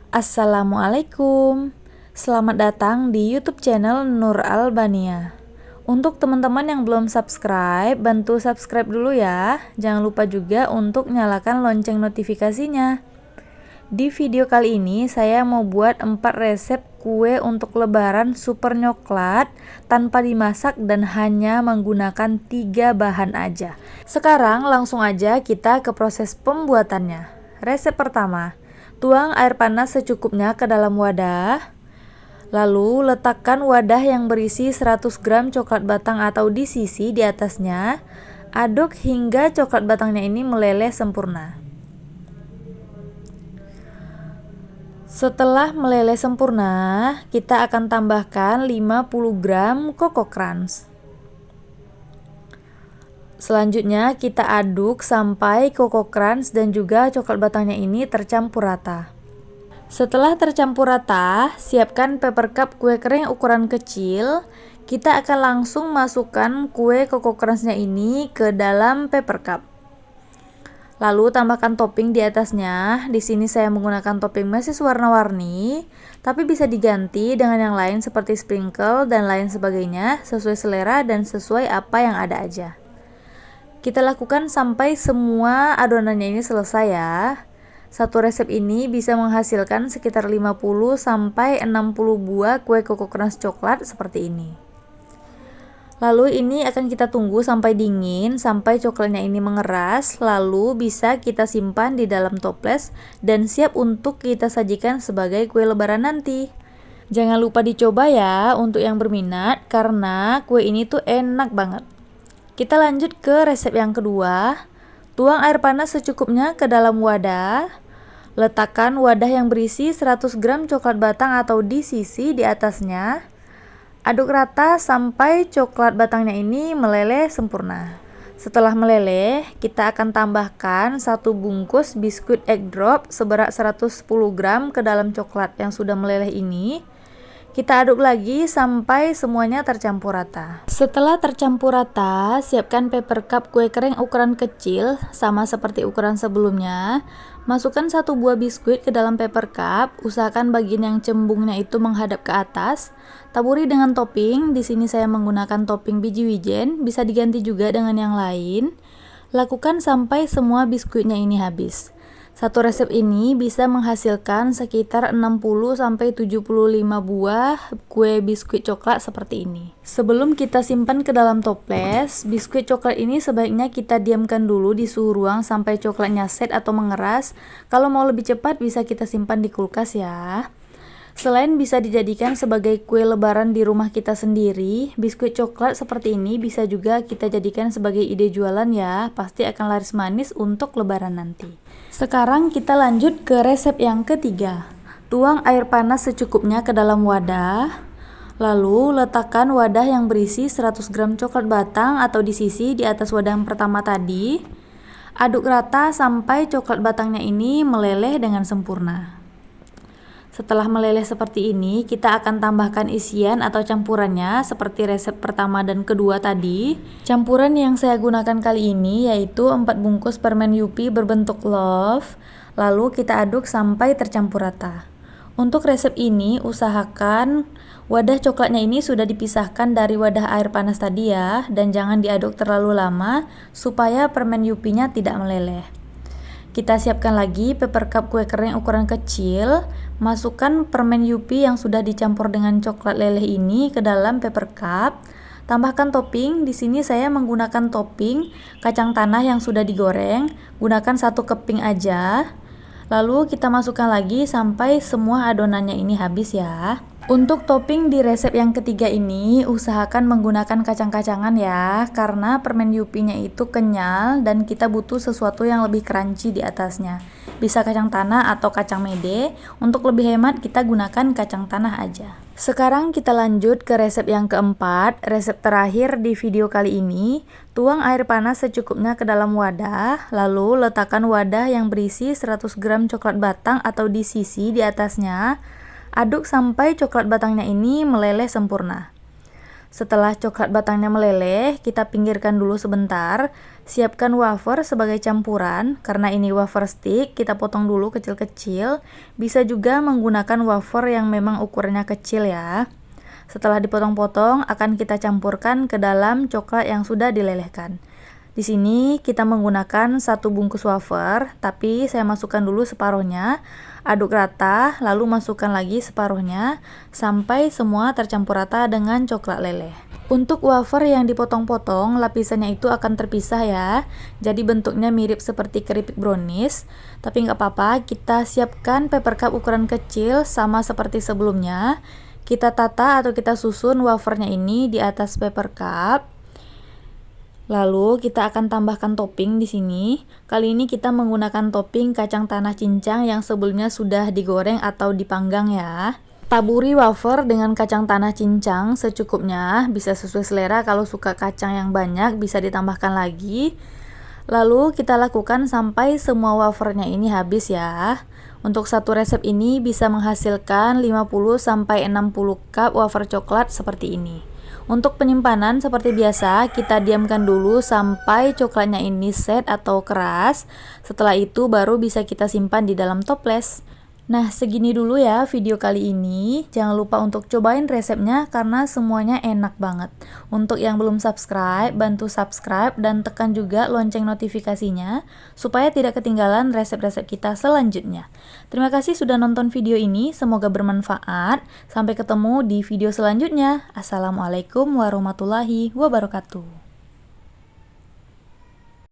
Assalamualaikum. Selamat datang di YouTube channel Nur Albania. Untuk teman-teman yang belum subscribe, bantu subscribe dulu ya. Jangan lupa juga untuk nyalakan lonceng notifikasinya. Di video kali ini saya mau buat 4 resep kue untuk lebaran super coklat tanpa dimasak dan hanya menggunakan 3 bahan aja. Sekarang langsung aja kita ke proses pembuatannya. Resep pertama, tuang air panas secukupnya ke dalam wadah. Lalu letakkan wadah yang berisi 100 gram coklat batang atau DCC di atasnya. Aduk hingga coklat batangnya ini meleleh sempurna. Setelah meleleh sempurna, kita akan tambahkan 50 gram Coco Crunch. Selanjutnya kita aduk sampai Coco Crunch dan juga coklat batangnya ini tercampur rata. Setelah tercampur rata, siapkan paper cup kue kering ukuran kecil. Kita akan langsung masukkan kue Coco Crunch-nya ini ke dalam paper cup. Lalu tambahkan topping di atasnya. Di sini saya menggunakan topping mesis warna-warni, tapi bisa diganti dengan yang lain seperti sprinkle dan lain sebagainya, sesuai selera dan sesuai apa yang ada aja. Kita lakukan sampai semua adonannya ini selesai ya. Satu resep ini bisa menghasilkan sekitar 50 sampai 60 buah kue Coco Crunch coklat seperti ini. Lalu ini akan kita tunggu sampai dingin, sampai coklatnya ini mengeras, lalu bisa kita simpan di dalam toples dan siap untuk kita sajikan sebagai kue lebaran nanti. Jangan lupa dicoba ya untuk yang berminat, karena kue ini tuh enak banget. Kita lanjut ke resep yang kedua. Tuang air panas secukupnya ke dalam wadah. Letakkan wadah yang berisi 100 gram coklat batang atau DCC di atasnya. Aduk rata sampai coklat batangnya ini meleleh sempurna. Setelah meleleh, kita akan tambahkan 1 bungkus biskuit egg drop seberat 110 gram ke dalam coklat yang sudah meleleh ini. Kita aduk lagi sampai semuanya tercampur rata. Setelah tercampur rata, siapkan paper cup kue kering ukuran kecil, sama seperti ukuran sebelumnya. Masukkan 1 buah biskuit ke dalam paper cup, usahakan bagian yang cembungnya itu menghadap ke atas. Taburi dengan topping, di sini saya menggunakan topping biji wijen, bisa diganti juga dengan yang lain. Lakukan sampai semua biskuitnya ini habis. Satu resep ini bisa menghasilkan sekitar 60 sampai 75 buah kue biskuit coklat seperti ini. Sebelum kita simpan ke dalam toples, biskuit coklat ini sebaiknya kita diamkan dulu di suhu ruang sampai coklatnya set atau mengeras. Kalau mau lebih cepat bisa kita simpan di kulkas ya. Selain bisa dijadikan sebagai kue lebaran di rumah kita sendiri, biskuit coklat seperti ini bisa juga kita jadikan sebagai ide jualan ya, pasti akan laris manis untuk lebaran nanti. Sekarang kita lanjut ke resep yang ketiga. Tuang air panas secukupnya ke dalam wadah. Lalu letakkan wadah yang berisi 100 gram coklat batang atau DCC di atas wadah yang pertama tadi. Aduk rata sampai coklat batangnya ini meleleh dengan sempurna. Setelah meleleh seperti ini, kita akan tambahkan isian atau campurannya seperti resep pertama dan kedua tadi. Campuran yang saya gunakan kali ini yaitu 4 bungkus permen Yupi berbentuk love. Lalu kita aduk sampai tercampur rata. Untuk resep ini usahakan wadah coklatnya ini sudah dipisahkan dari wadah air panas tadi ya, dan jangan diaduk terlalu lama supaya permen Yupinya tidak meleleh. Kita siapkan lagi paper cup kue kering ukuran kecil. Masukkan permen Yupi yang sudah dicampur dengan coklat leleh ini ke dalam paper cup. Tambahkan topping. Di sini saya menggunakan topping kacang tanah yang sudah digoreng. Gunakan 1 keping aja. Lalu kita masukkan lagi sampai semua adonannya ini habis ya. Untuk topping di resep yang ketiga ini, usahakan menggunakan kacang-kacangan ya, karena permen Yupinya itu kenyal dan kita butuh sesuatu yang lebih crunchy di atasnya. Bisa kacang tanah atau kacang mede, untuk lebih hemat kita gunakan kacang tanah aja. Sekarang kita lanjut ke resep yang keempat, resep terakhir di video kali ini. Tuang air panas secukupnya ke dalam wadah, lalu letakkan wadah yang berisi 100 gram coklat batang atau DCC di atasnya. Aduk sampai coklat batangnya ini meleleh sempurna. Setelah coklat batangnya meleleh, kita pinggirkan dulu sebentar. Siapkan wafer sebagai campuran. Karena ini wafer stick, kita potong dulu kecil-kecil. Bisa juga menggunakan wafer yang memang ukurannya kecil ya. Setelah dipotong-potong, akan kita campurkan ke dalam coklat yang sudah dilelehkan. Di sini kita menggunakan 1 bungkus wafer, tapi saya masukkan dulu separuhnya. Aduk rata, lalu masukkan lagi separuhnya sampai semua tercampur rata dengan coklat leleh. Untuk wafer yang dipotong-potong, lapisannya itu akan terpisah ya. Jadi bentuknya mirip seperti keripik brownies. Tapi nggak apa-apa, kita siapkan paper cup ukuran kecil sama seperti sebelumnya. Kita tata atau kita susun wafernya ini di atas paper cup. Lalu kita akan tambahkan topping di sini. Kali ini kita menggunakan topping kacang tanah cincang yang sebelumnya sudah digoreng atau dipanggang ya. Taburi wafer dengan kacang tanah cincang secukupnya, bisa sesuai selera. Kalau suka kacang yang banyak bisa ditambahkan lagi. Lalu kita lakukan sampai semua wafernya ini habis ya. Untuk satu resep ini bisa menghasilkan 50-60 cup wafer coklat seperti ini. Untuk penyimpanan seperti biasa, kita diamkan dulu sampai coklatnya ini set atau keras. Setelah itu baru bisa kita simpan di dalam toples. Nah, segini dulu ya video kali ini. Jangan lupa untuk cobain resepnya karena semuanya enak banget. Untuk yang belum subscribe, bantu subscribe dan tekan juga lonceng notifikasinya supaya tidak ketinggalan resep-resep kita selanjutnya. Terima kasih sudah nonton video ini, semoga bermanfaat. Sampai ketemu di video selanjutnya. Assalamualaikum warahmatullahi wabarakatuh.